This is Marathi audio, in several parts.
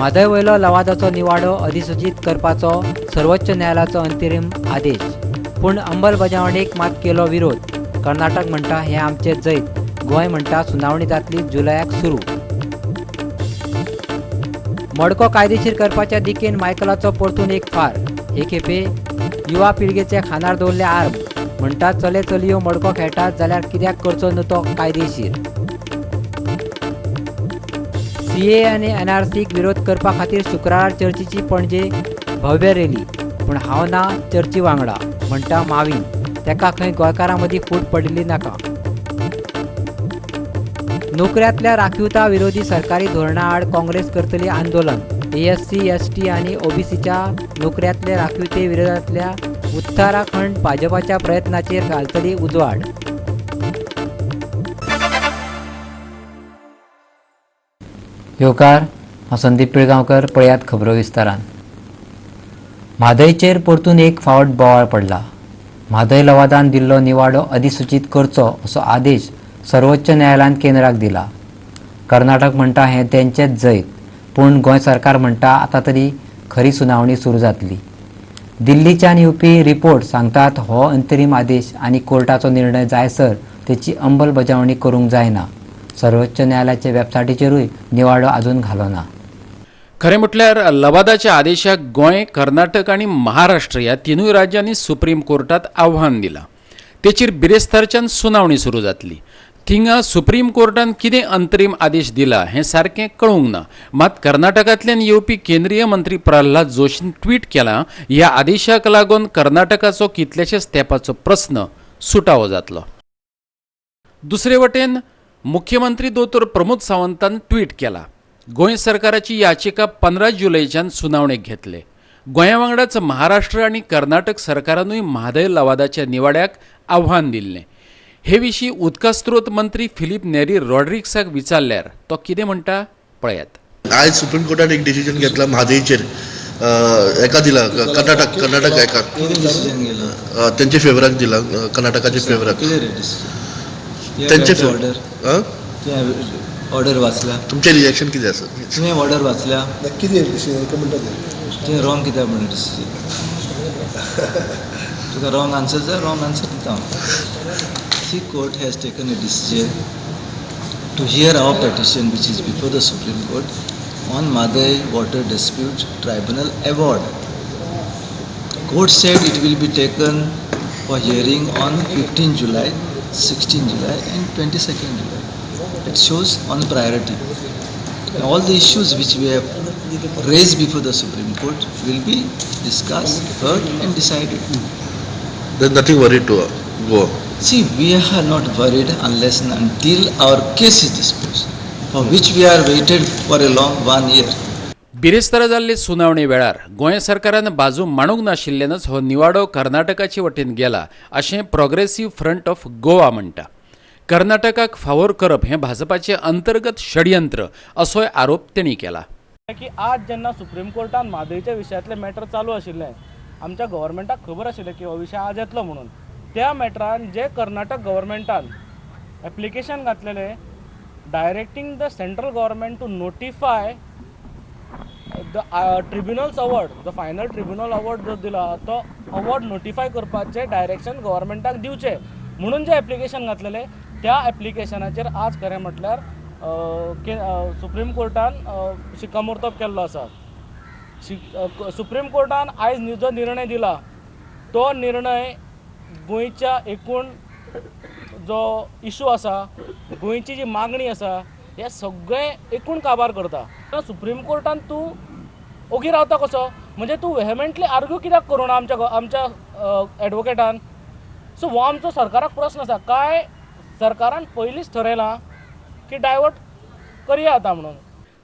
म्हादय वयलो लवादाचो निवाडो अधिसूचित करपाचो सर्वोच्च न्यायालयाचो अंतरीम आदेश, पूण अंमलबजावणेक मात केलो विरोध. कर्नाटक म्हणटा हे आमचे जैत, गोंय म्हणटा सुनावणी जातली जुलयाक सुरू. मडको कायदेशीर करपाच्या दिकेन मायकलाचो परतून एक फार. हे खेपे युवा पिळगेचे खानार दवरले आर्म. म्हणटा चले चलयो मडको खेळटात जाल्यार कित्याक करचो न्हू तो कायदेशीर. CA आनी NRCक विरोध करपा खातीर शुक्रार चर्चीची पणजे भव्य रॅली, पूण हांव ना चर्ची वांगडा म्हणटा माविन. तेका खंय गोंयकारां मदीं फूट पडिल्ली नाका. नोकऱ्यांतल्या राखीवता विरोधी सरकारी धोरणा आड काँग्रेस करतली आंदोलन. ASC, ST आनी OBCच्या नोकऱ्यांतले राखीवते विरोधांतल्या उत्तराखंड भाजपाच्या प्रयत्नाचेर घालतली उजवाड. येवकार, हांव संदीप पिळगांवकर. पळयात खबरो विस्तारान. म्हादयचेर परतून एक फावट बोवाळ पडला. म्हादय लवादान दिल्लो निवाडो अधिसूचित करचो असो आदेश सर्वोच्च न्यायालयान केंद्राक दिला. कर्नाटक म्हणटा हें तेंचेच जैत, पूण गोंय सरकार म्हणटा आतां तरी खरी सुनावणी सुरू जातली. दिल्लीच्यान येवपी रिपोर्ट सांगतात हो अंतरीम आदेश आनी कोर्टाचो निर्णय जायसर तेची अंमलबजावणी करूंक जायना. सर्वोच्च न्यायालयाचे वेबसायटीचेरूय निवाडो अजून घालोना. खरें म्हटल्यार लवादाच्या आदेशाक गोंय, कर्नाटक आनी महाराष्ट्र ह्या तिनूय राज्यांनी सुप्रीम कोर्टात आव्हान दिलां. तेचेर बिरेस्तारच्यान सुनावणी सुरू जातली. थिंगा सुप्रीम कोर्टान कितें अंतरीम आदेश दिला हें सारकें कळूंक ना. मात कर्नाटकांतल्यान येवपी केंद्रीय मंत्री प्रल्हाद जोशीन ट्वीट केलां ह्या आदेशाक लागून कर्नाटकाचो कितलेशेच तेंपाचो प्रस्न सुटावो जातलो. दुसरे वटेन मुख्यमंत्री दोतोर प्रमोद सावंतान ट्वीट केला गोंय सरकाराची याचिका 15 जुलैच्यान सुनावणेक घेतले. गोंया वांगडाच महाराष्ट्र आनी कर्नाटक सरकारानूय म्हादय लवादाच्या निवाड्याक आव्हान दिल्लें. हे विशीं उदका स्त्रोत मंत्री फिलीप नेरी रॉड्रिक्साक विचारल्यार तो कितें म्हणटा पळयात. आज सुप्रीम कोर्टान एक डिसिजन घेतला म्हादयचेर. एका दिला कर्नाटक एका त्यांच्या फेवराक दिला, कर्नाटकाच्या फेवराक त्यांचे ऑर्डर वाचला. तुमचे रिएक्शन कितें आसा? तुवें ऑर्डर वाचल्या कितें डिसिजन म्हणटा तें रॉंग कित्याक म्हणून डिसिजन तुका रॉंग आन्सर जाय, रॉंग आन्सर दिता हांव. सी court has taken a decision to hear our petition which is before the supreme court on Madai water dispute tribunal award. Court said it will be taken for hearing on 15 July, 16 July and 22nd July. It shows on priority. All the issues which we have raised before the Supreme Court will be discussed, heard and decided. There's nothing worried to go. See, we are not worried unless and until our case is disposed, for which we are waited for a long 1 year. बिरेस्तारा जाल्ले सुनावणे वेळार गोंय सरकारान बाजू मांडूंक नाशिल्ल्यानच हो निवाडो कर्नाटकाचे वटेन गेला अशें प्रोग्रेसिव्ह फ्रंट ऑफ गोवा म्हणटा. कर्नाटकाक फावोर करप हें भाजपाचे अंतर्गत षडयंत्र असोय आरोप तेणी केला. की आज जेन्ना सुप्रीम कोर्टान म्हादयच्या विशयातले मॅटर चालू आशिल्ले, आमच्या गव्हर्मेंटाक खबर आशिल्लें की हो विशय आज येतलो म्हणून. त्या मॅटरान जे कर्नाटक गव्हर्मेंटान एप्लिकेशन घातलेले directing the central government to notify the tribunal's award, the final tribunal award जो दिला तो अवॉर्ड नोटिफाय करपाचे डायरेक्शन गव्हर्मेंटाक दिवचे म्हणून जे एप्लिकेशन घातलेले त्या एप्लिकेशनाचेर आज खरें म्हटल्यार सुप्रीम कोर्टान शिक्कामोर्तब केल्लो आसा. सुप्रीम कोर्टान आयज जो निर्णय दिला तो निर्णय गोंयच्या एकूण जो इशू आसा, गोंयची जी मागणी आसा हे सगळें एकूण काबार करता. सुप्रीम कोर्टान तूं ओगी रावता कसो? म्हणजे तूं वेहेमेंटली आर्ग्यू कित्याक करूं ना आमच्या एडवोकेटान? सो हो आमचो सरकाराक प्रस्न आसा. काय सरकारान पयलींच ठरयलां की डायवर्ट करया आता म्हणून?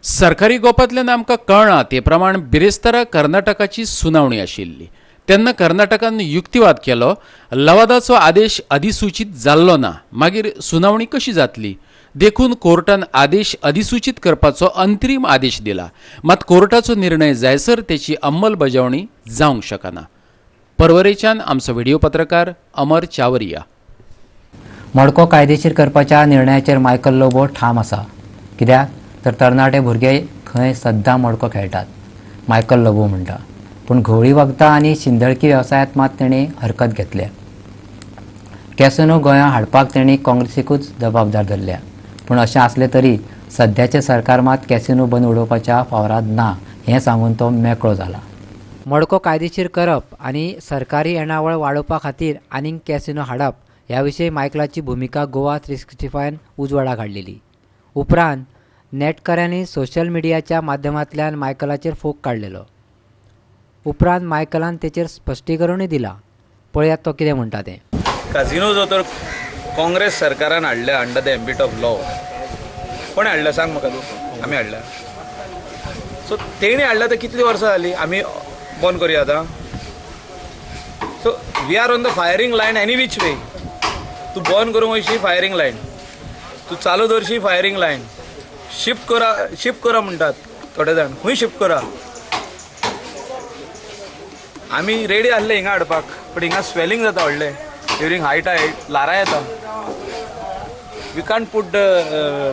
सरकारी गोपांतल्यान आमकां कळना ते प्रमाण बिरेस्तारा कर्नाटकाची सुनावणी आशिल्ली. तेन्ना कर्नाटकान युक्तिवाद केलो लवादाचो आदेश अधिसूचित जाल्लो ना, मागीर सुनावणी कशी जातली? देखून कोर्टान आदेश अधिसूचित करपाचो अंतरीम आदेश दिला. मात कोर्टाचो निर्णय जायसर तेची अंमलबजावणी जावंक शकना. परवरेच्यान आमचो व्हिडिओ पत्रकार अमर चावरिया. मडको कायदेशीर करपाच्या निर्णयाचेर मायकल लोबो ठाम आसा. कित्याक तर तरणाटे भुरगे खंय सद्दां मडको खेळटात, मायकल लबो म्हणटा. पूण घोळी वखदां आनी शिंदळकी वेवसायांत मात तेणें हरकत घेतल्या. कॅसिनो गोंयांत हाडपाक तेणीं काँग्रेसीकूच जबाबदार धरल्या. पूण अशें आसलें तरी सद्याचें सरकार मात कॅसिनो बंद उडोवपाच्या वावरांत ना हें सांगून तो मेकळो जाला. मडको कायदेशीर करप आनी सरकारी येणावळ वाडोवपा खातीर आनीक कॅसिनो हाडप ह्या विशीं मायकलाची भुमिका गोवा 365 उजवाडाक हाडलेली. उपरांत नेटकऱ्यांनी सोशल मिडियाच्या माध्यमांतल्यान मायकलाचेर फोग काडलेलो. उपरांत मायकलान तेचेर स्पश्टीकरणूय दिलां. पळयात तो कितें म्हणटा तें. काझिनो जो तर काँग्रेस सरकारान हाडल्या under the ambit of law. कोणें हाडला सांग म्हाका तूं. आमी हाडल्या. सो तेणी हाडल्या तर कितलीं वर्सां जालीं. आमी बंद करुया आतां. So we are on the firing line any which way. तूं बंद करूंक वयशी फायरींग लायन, तूं चालू दवरशी फायरींग लायन. शिफ्ट करा म्हणटात थोडे जाण. खंय शिफ्ट करा. आमी रेडी आसले हिंगा हाडपाक, बट हिंगा स्वेलिंग जाता व्हडलें. ड्युरींग हाय टायड लारां येता. We can't put the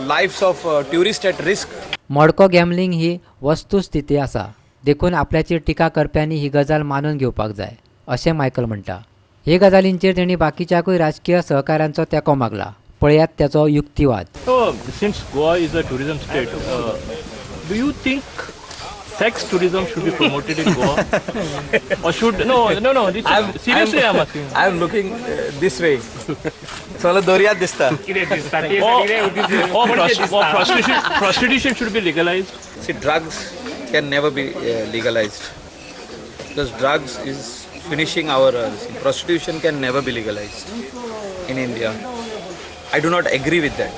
lives of tourist at risk. मडको गॅमलिंग ही वस्तुस्थिती आसा, देखून आपल्याचेर टिका करप्यांनी ही गजाल मानून घेवपाक जाय अशें मायकल म्हणटा. हे गजालींचेर तेणी बाकीच्याकूय राजकीय सहकाऱ्यांचो तेंको मागला. पळयात त्याचो युक्तिवाद. So, since Goa is a tourism state, do you think sex tourism should be promoted in Goa? Or should no? Seriously, I'm asking. I am looking this way. सगळं दर्यात दिसता. Prostitution should be legalized. See, drugs can never be legalized because drugs is finishing our prostitution can never be legalized in India. I do not agree with that.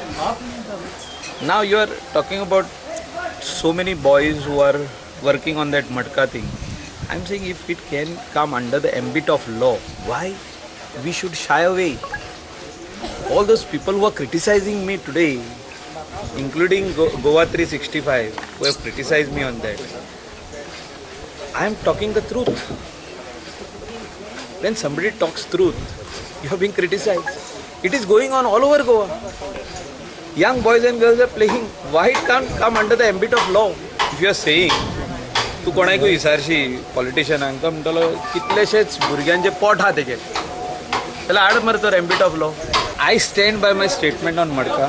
Now you are talking about so many boys who are working on that matka thing. I'm saying if it can come under the ambit of law, why we should shy away? All those people who are criticizing me today, including Goa 365, who have criticized me on that, I am talking the truth. When somebody talks truth, you are being criticized. It is going on all over Goa. Young boys and girls are playing. Why it can't come under the ambit of law? If you are saying, तू कोणाकूय विचारशी पॉलिटिशियनांक म्हणटलो कितलेशेच भुरग्यांचे पोट आहा तेजेर जाल्यार हाड मरे तर ambit of law. I stand by my statement on matka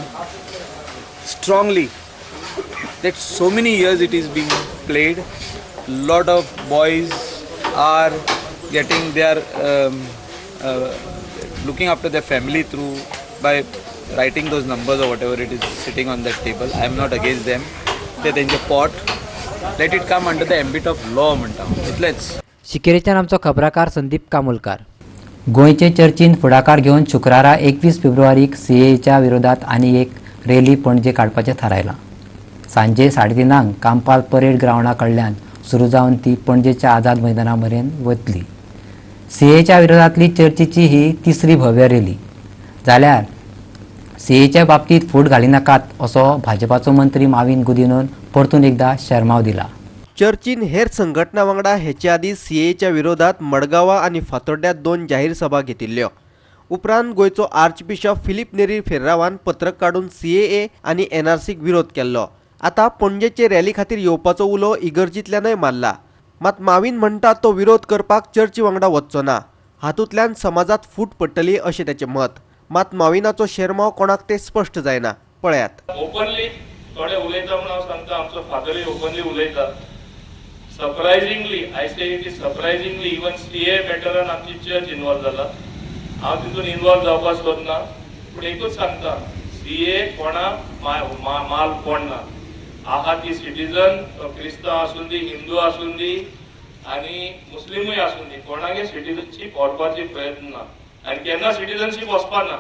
strongly that so many years it is being played. Lot of boys are getting their looking after their family through by writing those numbers or whatever it is sitting on that table. I am not against them. They त्यांचे pot. Let it come under the ambit of law म्हणटा. इतलेच. शिकेरीच्यान आमचो खबराकार संदीप कामोलकार. गोंयचे चर्चीन फुडाकार घेवन शुक्रारा 21 फेब्रुवारीक CAAच्या विरोधात आनी एक रॅली पणजे काडपाचें थारायलां. सांजे 3:30 कांपाल परेड ग्रावंडा कडल्यान सुरू जावन ती पणजेच्या आझाद मैदाना मेरेन वतली. CAAच्या विरोधातली चर्चीची ही तिसरी भव्य रॅली. जाल्यार CAAच्या बाबतीत फूट घालिनाकात असो भाजपाचो मंत्री माविन गुदिनोन परतून एकदा शर्माव दिला. चर्चीन हेर संघटना वांगडा हेचे आदी CAAच्या विरोधात मडगांवां आनी फातोड्ड्यांत 2 जाहीर सभा घेतिल्ल्यो. उपरांत गोंयचो आर्चबिशप फिलीप नेरी फेर्रावान पत्रक काडून CAA आनी NRCक विरोध केल्लो. आतां पणजेचे रॅली खातीर येवपाचो उलो इगर्जींतल्यानय मारला. मात माविन म्हणटा तो विरोध करपाक चर्ची वांगडा वचचो ना. हातूंतल्यान समाजात फूट पडटली अशें तेचें मत. मात माविनाचो शर्माव कोणाक ते स्पश्ट जायना. पळयात. ओपनली थोडे उलयता म्हणून हांव सांगता आमचो फादरूय ओपनली उलयता. Surprisingly I say it is surprisingly even CAA मॅटरान आमची चर्च इनवॉल्व जाला. हांव तितून इनवॉल्व जावपाक सोदना. पूण एकूच सांगता CAA कोणा माल पडना. आहा ती सिटीजन क्रिस्तांव आसूं दी, हिंदू आसूं दी आनी मुस्लिमूय आसूं दी, कोणागे सिटीजनशीप व्हरपाची प्रयत्न ना आनी केन्ना सिटीजनशीप वचपाना.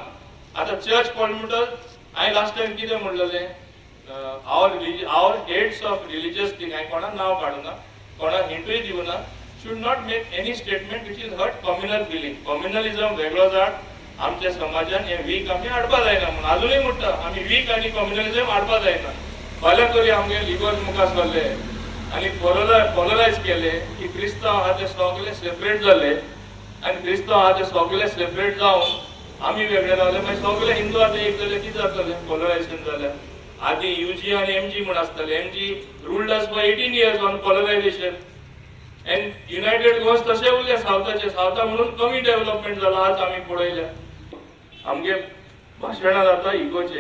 आतां चर्च कोण म्हणटा हांवें लास्ट टायम कितें म्हणलेलें आवर हेड्स ऑफ रिलिजियस थिंग हांवें कोणाक नांव काडूना, कोणाक हिंटूय दिवना. should not make any statement which is hurt communal feeling. Communalism वेगळो जाण आमच्या समाजान हे वीक आमी हाडपा जायना म्हणून आजुनूय म्हणटा आमी वीक आनी कम्युनलिझम हाडपा जायना. फाल्यां तरी आमगे लिगल मुखार सरले आनी पोलरायज केले की क्रिस्तांव आहा ते सगळे सेपरेट जाले आनी क्रिस्तांव आहा ते सगळे सेपरेट जावन आमी वेगळे रावले. मागीर सगळे हिंदू आहा ते एक जाले कितें जातलें पोलरायजेशन जाल्यार. आधी UG आणि MG म्हणून असताले. MG ruled us for 18 years on colonization. and United गोष्ट तसे उरले सावता म्हणून कमी डेव्हलपमेंट झाला. आज आम्ही पळयल्या आमगे भाषणां जाता इगोच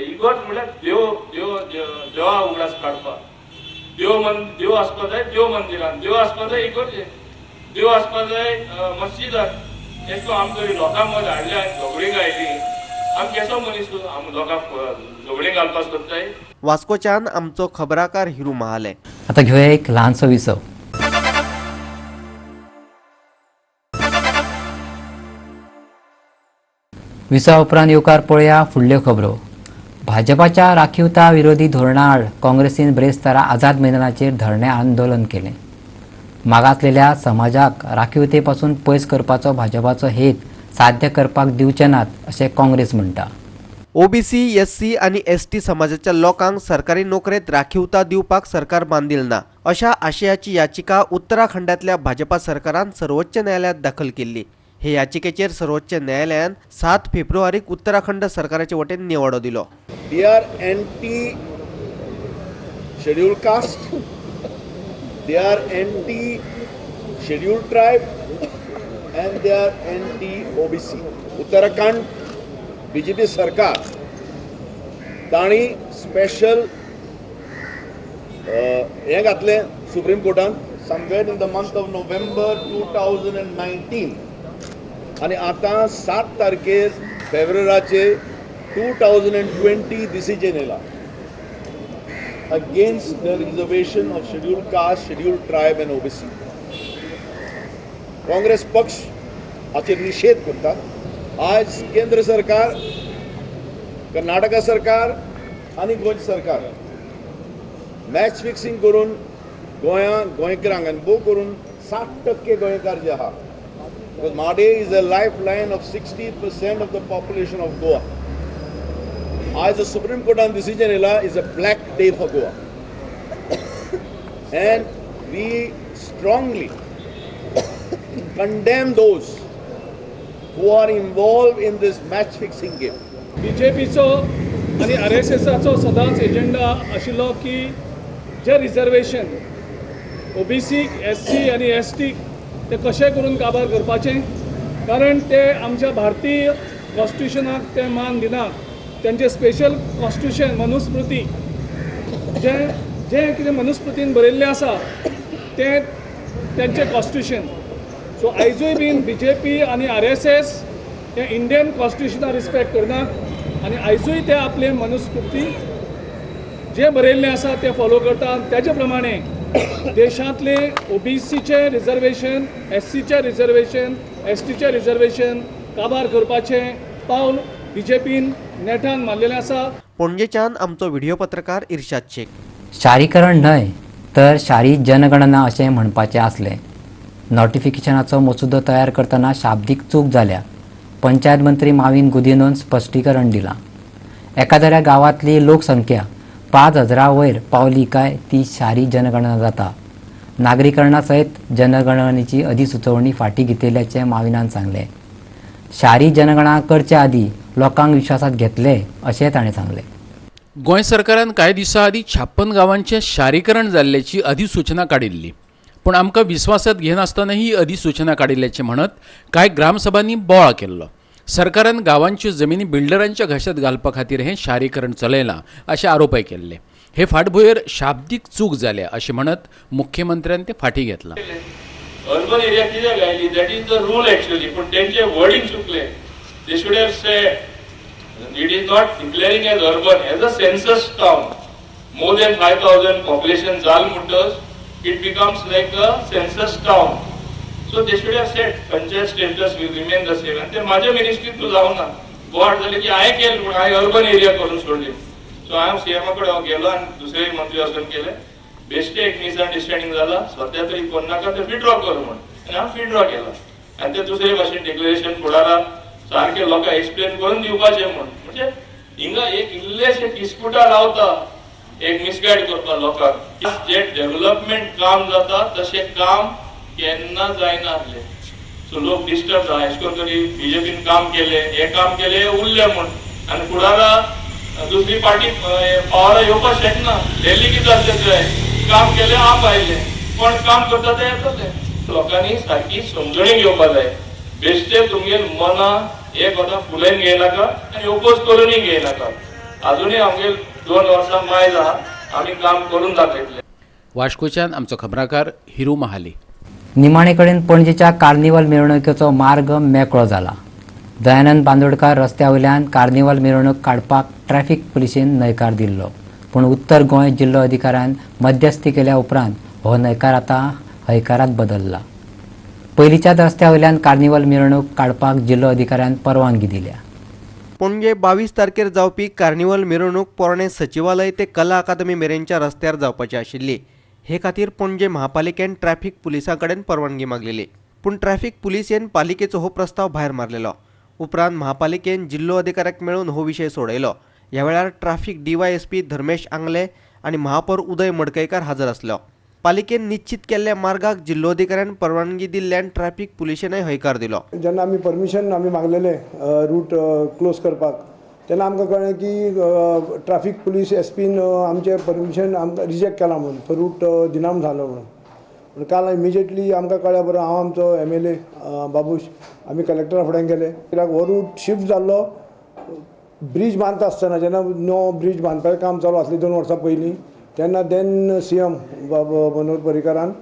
म्हळ्यार देवा उगडास काडपाक. देव आसपा जाय देव मंदिरान, देव आसपा जाय इगोर्जे, देव आसपा जाय मस्जिदान. हें आमकां लोकांक मदीं हाडले आनी झगडी घायली. आमी केसो मनीस आमी लोकांक झगडी घालपाक सोदताय. वास्कोच्यान आमचो खबराकार हिरू महाले. आता घेऊया एक लहानसो विसव. विसा उपरांत येवकार पळया फुडल्यो खबरो. भाजपाच्या राखीवता विरोधी धोरणा आड काँग्रेसीन ब्रेस्तारा आझाद मैदानाचेर धरणे आंदोलन केलें. मागासलेल्या समाजाक राखीवते पासून पयस करपाचो भाजपाचो हेत साध्य करपाक दिवचे नात अशें काँग्रेस म्हणटा. OBC, SC आणि ST समाजाच्या लोकांक सरकारी नोकरेंत राखीवता दिवपाक सरकार बांदील ना अशा आशयाची याचिका उत्तराखंडातल्या भाजपा सरकारान सर्वोच्च न्यायालयात दाखल केल्ली. हे याचिकेचेर सर्वोच्च न्यायालयान 7 फेब्रुवारीक उत्तराखंड सरकाराचे वटेन निवाडो दिलो. They are anti scheduled caste, they are anti scheduled tribe and they are anti OBC. Uttarakhand BJP सरकार ताणी स्पेशल हें घातलें सुप्रीम कोर्टान somewhere in the month of November 2019 आणि आता 7 तारखेर फेब्रुवारीचे 2020 डिसिजन येयला against the reservation of scheduled caste, scheduled tribe and OBC. Congress पक्ष हाचेर निषेध करता. आज केंद्र सरकार, कर्नाटका सरकार आणि गोंय सरकार मॅच फिक्सिंग करून गोंयकारांक आनी भोव करून 60% गोंयकार जे आहा, because Made is a lifeline of 60% of the population of Goa. As the Supreme Court on decision is a black day for Goa. And we strongly condemn those who are involved in this match fixing game. BJPचो आणि RSSचो सदांच एजेंडा आशिल्लो की जे रिजर्वेशन OBC, SC आणि ST ते कशें करून काबार करपाचें. कारण ते आमच्या भारतीय कॉन्स्टिट्युशनाक ते मान दिनात. त्यांचे स्पेशल कॉन्स्टिट्युशन मनुस्मृती जे कितें मनुस्मृतीन बरयल्लें आसा ते त्यांचे कॉन्स्टिट्युशन. सो आयजूय बीन BJP आणि RSS हे इंडियन कॉन्स्टिट्युशनाक रिस्पेक्ट करनात आणि आयजूय ते आपले मनुस्मृती जे बरयल्लें आसा ते फॉलो करतात. त्याचे प्रमाणे देशांतले OBCचे रिजर्वेशन, SCचे रिजर्वेशन, STचे रिजर्वेशन काबार करपाचें पावल BJPन नेटान मारलेलें आसा. पणजेच्यान आमचो व्हिडिओ पत्रकार इर्शाद शेख. शारीकरण न्हय तर शारी जनगणना अशें म्हणपाचें आसलें. नोटिफिकेशनाचो मसुदो तयार करतना शाब्दीक चूक जाल्या. पंचायत मंत्री माविन गुदिनोन स्पश्टीकरण दिलां. एखाद्या गांवांतली लोकसंख्या 5,000 वयर पावली काय ती शारी जनगणना जाता. नागरीकरणा सयत जनगणनेची अधिसुचोवणी फाटीं घेतिल्ल्याचें माविनान सांगलें. शारी जनगणना करच्या आदी लोकांक विश्वासात घेतले अशें ताणें सांगलें. गोंय सरकारान कांय दिसां आदी 56 गांवांचें शारीकरण जाल्ल्याची अधिसूचना काडिल्ली. पूण आमकां विस्वासात घेनासतना ही अधिसूचना काडिल्ल्याचें म्हणत कांय ग्रामसभांनी बोवाळ केल्लो. सरकारान गांवांच्यो जमिनी बिल्डरांच्या घशात घालपा खातीर हें शारीकरण चलयलां अशे आरोपय केल्ले. हे फाटभुंयेर शाब्दीक चूक जाल्या अशें म्हणत मुख्यमंत्र्यान ते फाटीं घेतलां. अर्बन एरिया कित्याक गायली that is the rule actually, पूण तेंचे वर्डिंग चुकले. They should have said it is not declaring as urban, as a census town. More than 5,000 population जाल म्हणटच it becomes like a census town. So they should have said panchayat status will remain the same. आणि ते माझ्या मिनिस्ट्रीत जाऊन ना बोवाड झाले की हांवें केलें पूण हांवें अर्बन एरिया करून सोडली. सो हांव CM कडेन गेलो आनी दुसरे मंत्री वचून केले. बेश्टे एक मिसअंडरस्टँडिंग जाला, सध्या तरी कोण नाका ते विड्रॉ कर म्हणून, आनी हांव विड्रॉ केला. आनी ते दुसरे भाशेन डिक्लेरेशन फुडारा सारखे लोकांक एक्सप्लेन करून दिवपाचें म्हणून. म्हणजे हिंगा एक इल्लेशे डिस्प्युटा रावता एक मिसगायड करपा लोकांक. जे डेव्हलपमेंट काम जाता तशें काम केन्ना जायना आसलें. सो लोक डिस्टर्ब जाला. अशें करून तरी BJPन काम केलें, हे काम केलें उरलें म्हूण. आनी फुडारा दुसरी पार्टी पावरा येवपाक शकना. दिल्ली कितें जातलें काम केलें आप आयले पण काम करता ते येतले. लोकांनी सारकी समजणीक घेवपाक जाय. बेश्टे तुमगेर मना एक वता फुलेन घेयनाका आनी ओपोज करूनय घेयनाका. अजूनय आमगेर 2 वर्सां मायज आहा. आमी काम करून दाखयतले. वाश्कोच्यान आमचो खबराकार हिरू महाले. निमाणे कडेन पणजेच्या कार्निवल मिरवणुकीचो मार्ग मेकळो जाला. दयानंद बांदोडकार रस्त्या वयल्यान कार्निवल मिरवणूक काडपाक ट्रॅफिक पुलिशेन न्हयकार दिल्लो, पूण उत्तर गोंय जिल्लो अधिकाऱ्यान मध्यस्थी केल्या उपरांत हो न्हयकार आतां हयकारात बदलला. पयलींच्याच रस्त्या वयल्यान कार्निवल मिरवणूक काडपाक जिल्लो अधिकाऱ्यान परवानगी दिल्या. पणजे 22 तारखेर जावपी कार्निवल मिरवणूक पोरणे सचिवालय ते कला अकादमी मेरेनच्या रस्त्यार जावपाची आशिल्ली. हे खातीर पणजे महापालिकेन ट्रॅफिक पुलिसां कडेन परवानगी मागलेली, पूण ट्रॅफिक पुलिसेन पालिकेचो हो प्रस्ताव भायर मारलेलो. उपरांत महापालिकेन जिल्लो अधिकाऱ्याक मेळून हो विशय सोडयलो. ह्या वेळार ट्रॅफिक DYSP धर्मेश आंगले आनी महापौर उदय मडकयकार हाजर आसलो. पालिकेन निश्चित केल्ल्या मार्गाक जिल्लो अधिकाऱ्यान परवानगी दिल्ल्यान ट्रॅफिक पुलिशेनय हयकार दिलो. जेन्ना आमी परमिशन मागलेले रूट क्लोज करपाक, तेन्ना आमकां कळ्ळें की ट्रॅफिक पुलीस SPन आमचें परमिशन आमकां रिजेक्ट केलां म्हणून, तो रूट दिनाम जालो म्हणून. पूण काल इमिजिएटली आमकां कळ्ळें बरो, हांव आमचो MLA बाबूश आमी कलेक्टरा फुडें गेले. कित्याक हो रूट शिफ्ट जाल्लो ब्रीज बांदता आसतना, जेन्ना नो ब्रीज बांदपाचें काम चालू आसलें 2 वर्सां पयलीं, तेन्ना देन CM मनोहर पर्रीकारान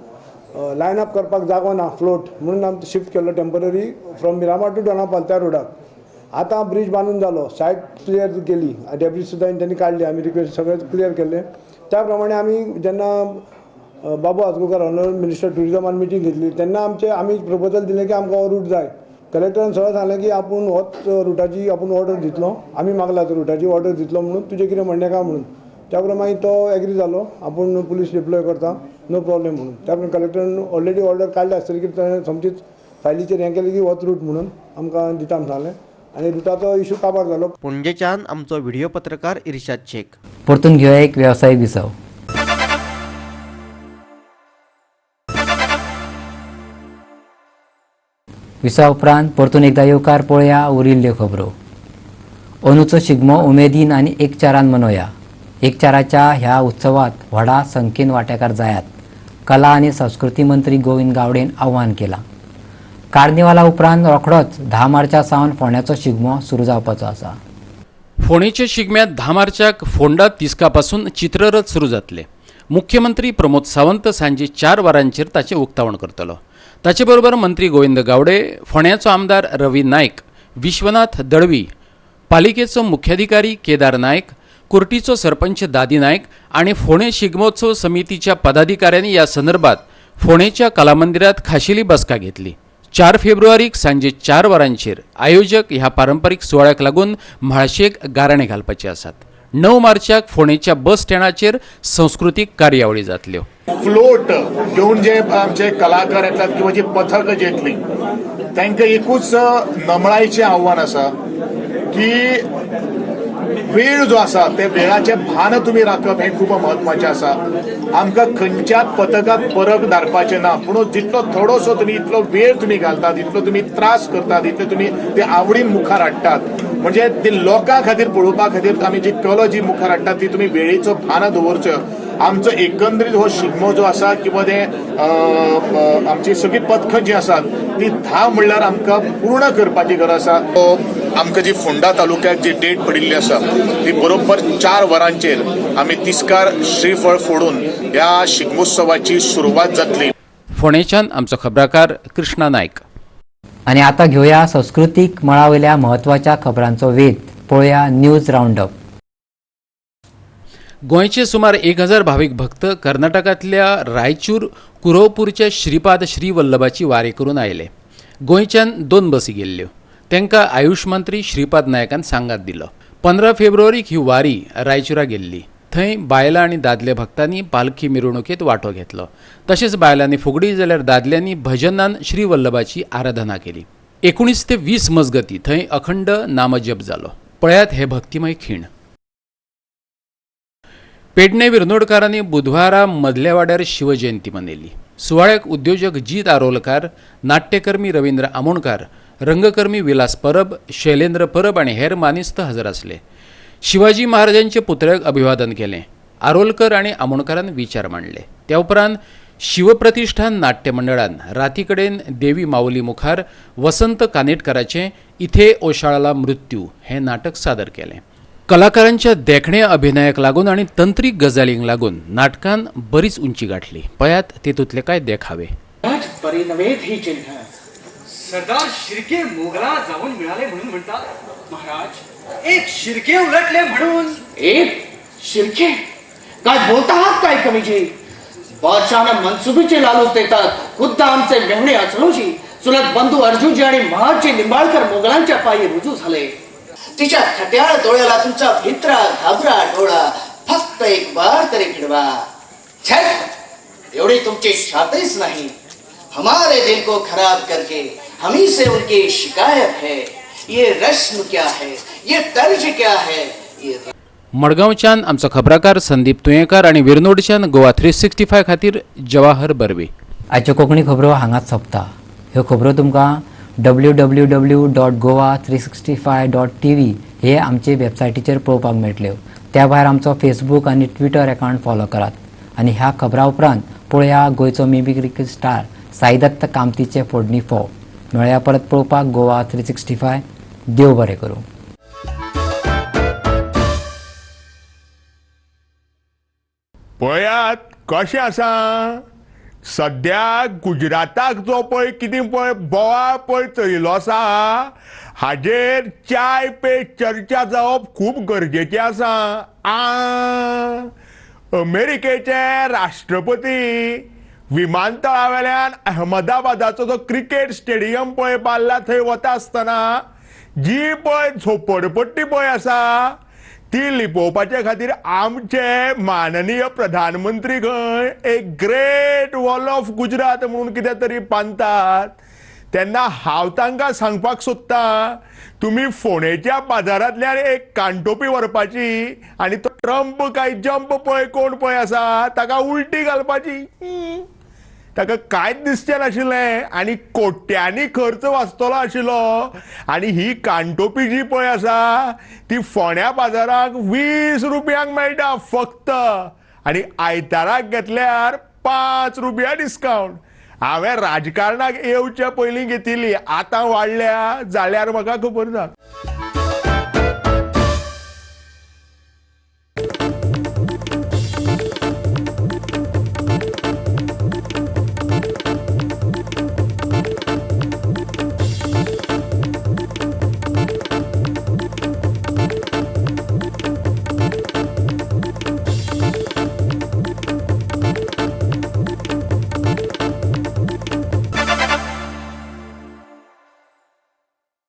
लायन अप करपाक जागो ना फ्लोट म्हणून आमी शिफ्ट केल्लो temporary from Miramar to Dona Paula त्या रोडाक. आतां ब्रीज बांदून जालो, सायट क्लियर केली, डेब्रीज सुद्दां त्यांनी काडली, आमी रिक्वेस्ट सगळें क्लियर केले. त्या प्रमाणे आमी जेन्ना बाबू आजगांवकार ऑनरेबल मिनिस्टर टुरिजमान मिटींग घेतली, तेन्ना आमी प्रपोजल दिलें की आमकां हो रूट जाय. कलेक्टरान सगळें सांगलें की आपूण होच रुटाची आपूण ऑर्डर दितलो, आमी मागला तो रुटाची ऑर्डर दितलो म्हणून, तुजें कितें म्हणणें काय म्हणून. त्या प्रमाणे तो एग्री जालो, आपूण पुलीस डिप्लॉय करता, नो प्रॉब्लेम म्हणून. त्या प्रमाणे कलेक्टरान ऑलरेडी ऑर्डर काडली आसतली की ताणें समजीत फायलीचेर हें केलें की होच रूट म्हणून आमकां दिता म्हणून सांगलें आनी रुटाचो इशू काबार जालो. पणजेच्यान आमचो व्हिडिओ पत्रकार इर्शाद शेख. परतून घेऊया एक वेवसायीक विसव. विसा उपरांत परतून एकदा येवकार पळोवया उरिल्ल्यो खबरो. अंदूचो शिगमो उमेदीन आनी एकचारान मनोवया. एकचाराच्या ह्या उत्सवात व्हडा संख्येन वांटेकार जायात, कला आनी संस्कृती मंत्री गोविंद गावडेन आव्हान केलां. कार्निवाला उपरांत रोखडोच 10 मार्चा सावन फोंड्याचो शिगमो सुरू जावपाचो आसा. फोंडेच्या शिगम्यात 10 मार्चाक फोंडा तिस्का पासून चित्ररथ सुरू जातले. मुख्यमंत्री प्रमोद सावंत सांजे 4 वरांचेर ताचें उक्तावण करतलो. ताचे बरोबर मंत्री गोविंद गावडे, फोंड्याचो आमदार रवी नायक, विश्वनाथ दळवी, पालिकेचो मुख्याधिकारी केदार नायक, कुर्टीचो सरपंच दादी नायक आनी फोंडे शिगमोत्सव समितीच्या पदाधिकाऱ्यांनी ह्या संदर्भात फोंडेच्या कलामंदिरात खाशेली बसका घेतली. 4 फेब्रुवारीक सांजे 4 वरांचेर आयोजक ह्या पारंपारीक सुवाळ्याक लागून म्हाळशेक गाराणे घालपाचे आसात. 9 मार्चाक फोंडेच्या बस स्टँडाचेर सांस्कृतीक कार्यावळी जातल्यो. फ्लोट घेऊन जे आमचे कलाकार येतात किंवा जी पथक जे येतली तांकां एकूच नमळाईचें आव्हान आसा की वेळ जो आसा ते वेळाचें भान तुमी राखप हें खूब म्हत्वाचें आसा. आमकां खंयच्याच पथकाक परत धाडपाचें ना, पूण जितलो थोडोसो तुमी इतलो वेळ तुमी घालतात, इतलो तुमी त्रास करतात, इतले तुमी ते आवडीन मुखार हाडटात, म्हणजे ते लोकां खातीर पळोवपा खातीर आमी जी कला जी मुखार हाडटात ती तुमी वेळेचो भान दवरचो. आमचो एकंदरीत हो शिगमो जो आसा किंवा ते आमची सगळी पथकां जी आसात ती 10 म्हणल्यार आमकां पूर्ण करपाची गरज आसा. आमकां जी फोंडा तालुक्याक जी डेट पडिल्ली आसा ती बरोबर 4 वरांचेर आमी तिस्कार श्रीफळ फोडून ह्या शिगमोत्सवाची सुरवात जातली. फोंडेच्यान आमचो खबराकार कृष्णा नायक. आनी आतां घेवया संस्कृतीक मळा वयल्या म्हत्वाच्या खबरांचो वेध. पळोवया न्यूज रावंड अप. गोंयचे सुमार 1000 भावीक भक्त कर्नाटकांतल्या रायचूर कुरवपूरच्या श्रीपाद श्री वल्लभाची वारी करून आयले. गोंयच्यान 2 बसी गेल्ल्यो. तांकां आयुष मंत्री श्रीपाद नायकान सांगात दिलो. 15 फेब्रुवारीक ही वारी रायचुरा गेल्ली. थंय बायलां आनी दादले भक्तांनी पालखी मिरवणुकेंत वांटो घेतलो. तशेंच बायलांनी फुगडी जाल्यार दादल्यांनी भजनान श्री वल्लभाची आराधना केली. 19 ते 20 मजगती थंय अखंड नामजप जालो. पळयात हे भक्तिमय खीण. पेडणे विर्नोडकारांनी बुधवारा मदल्या वाड्यार शिवजयंती मनयली. सुवाळ्याक उद्योजक जीत आरोलकार, नाट्यकर्मी रवींद्र आमोणकार, रंगकर्मी विलास परब, शैलेंद्र परब आनी हेर मानिस्त हजर आसले. शिवाजी महाराजांचे पुतळ्याक अभिवादन केले. आरोलकर आणि आमोणकरान विचार मांडले. त्या उपरांत शिवप्रतिष्ठान नाट्य मंडळान राती कडेन देवी माऊली मुखार वसंत कानेटकराचे इथे ओशाळला मृत्यू हे नाटक सादर केले. कलाकारांच्या देखण्या अभिनयाक लागून आणि तंत्रीक गजालींक लागून नाटकान बरीच उंची गाठली. पयात तेतूतले काय देखावे. परिणमेत ही चिन्ह सरदार शिर्के मोगला जाऊन मिळाले म्हणून म्हणतात महाराज. एक शिर्के उलटले म्हणून. एक शिर्के काय बोलता आहात काय कमीजी? बादशाहना मनसुबीचे लालूच देतात. खुद्द आमचे मेहणे अचलोजी चुलत बंधू अर्जुनजी आणि महाडचे निंबाळकर मोगलांच्या पायी रुजू झाले. तिच्या खट्याळ डोळ्याला तुमचा भित्रा घाबरा डोळा फक्त एक बार तरी फिरवा. छट एवढी तुमची छातीच नाही. हमारे दिल को खराब करके हमी से उनकी शिकायत है. ये रस्म क्या है, ये तर्ज क्या है. ये मडगांवच्यान आमचो खबराकार संदीप तुयेंकार आणि विरनोडच्यान गोवा 365 खातीर जवाहर बर्वे. आजच्यो कोंकणी खबरो हांगाच सोंपता. ह्यो खबरो तुमकां www.goa365.tv हे आमचे वेबसायटीचेर पळोवपाक मेळटल्यो. त्या भायर आमचो फेसबूक आनी ट्विटर अकावंट फॉलो करात. आनी ह्या खबरां उपरांत पळया गोंयचो मिमिक्री स्टार साईदत्त कामतीचे फोडणी फोव. मेळया परत पळोवपाक गोवा 365. देव बरें करूं. पळयात कशें आसा सद्या गुजराताक जो पळय कितें पळय बोवाळ पळय चलिल्लो आसा हाजेर चाय पे चर्चा जावप खूब गरजेचें आसा. अमेरिकेचे राष्ट्रपती विमानतळावेल्यान अहमदाबादाचो जो क्रिकेट स्टेडियम पळय बांदला थंय वता आसतना जी पळय झोपडपट्टी पळय आसा ती लिपोवपाचे खातीर आमचे माननीय प्रधानमंत्री गोंय एक ग्रेट वॉल ऑफ गुजरात म्हणून कितें तरी बांदतात. तेन्ना हांव तांकां सांगपाक सोदतां तुमी फोंडेच्या बाजारांतल्यान एक कानटोपी व्हरपाची आनी तो ट्रम्प काय जंप पळय कोण पळय आसा ताका उलटी घालपाची. ताका कांयच दिसचें नाशिल्लें आनी कोट्यांनी खर्च वाचतलो आशिल्लो. आनी ही कानटोपी जी पळय आसा ती फोंड्या बाजाराक 20 रुपयांक मेळटा फक्त. आनी आयताराक घेतल्यार 5 रुपया डिस्कावंट. हांवें राजकारणाक येवचे पयलीं घेतिल्ली आतां वाडल्या जाल्यार म्हाका खबर ना.